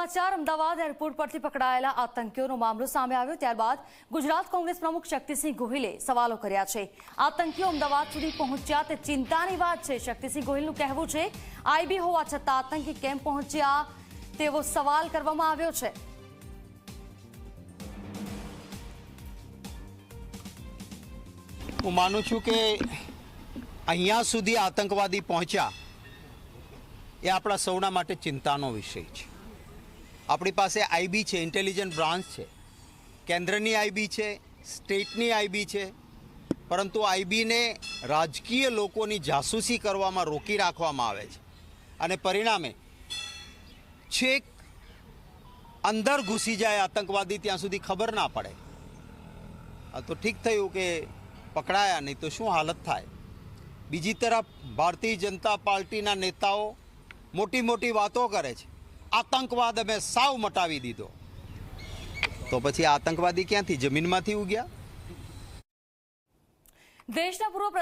સમાચાર અમદાવાદ એરપોર્ટ પરથી પકડાયેલા આતંકીઓનો મામલો સામે આવ્યો ત્યારબાદ ગુજરાત કોંગ્રેસ પ્રમુખ શક્તિસિંહ ગોહિલે સવાલો કર્યા છે। આતંકીઓ અમદાવાદ સુધી પહોંચ્યા તે ચિંતાની વાત છે। શક્તિસિંહ ગોહિલનું કહેવું છે આઈબી હોવા છતાં આતંકી કેમ પહોંચ્યા તેવો સવાલ કરવામાં આવ્યો છે। હું માનું છું કે અહીંયા સુધી આતંકવાદી પહોંચ્યા એ આપણા સૌના માટે ચિંતાનો વિષય છે। આપણી પાસે આઈબી છે, ઇન્ટેલિજન્ટ બ્રાન્ચ છે, કેન્દ્રની આઈબી છે, સ્ટેટની આઈબી છે, પરંતુ આઈબીને રાજકીય લોકોની જાસૂસી કરવામાં રોકી રાખવામાં આવે છે અને પરિણામે છેક અંદર ઘૂસી જાય આતંકવાદી ત્યાં સુધી ખબર ના પડે। આ તો ઠીક થયું કે પકડાયા, નહીં તો શું હાલત થાય। બીજી તરફ ભારતીય જનતા પાર્ટીના નેતાઓ મોટી મોટી વાતો કરે છે, આતંકવાદ અમે સાવ મટાવી દીધો, તો પછી આતંકવાદી ક્યાંથી જમીનમાંથી ઉગ્યા? દેશના પૂર્વ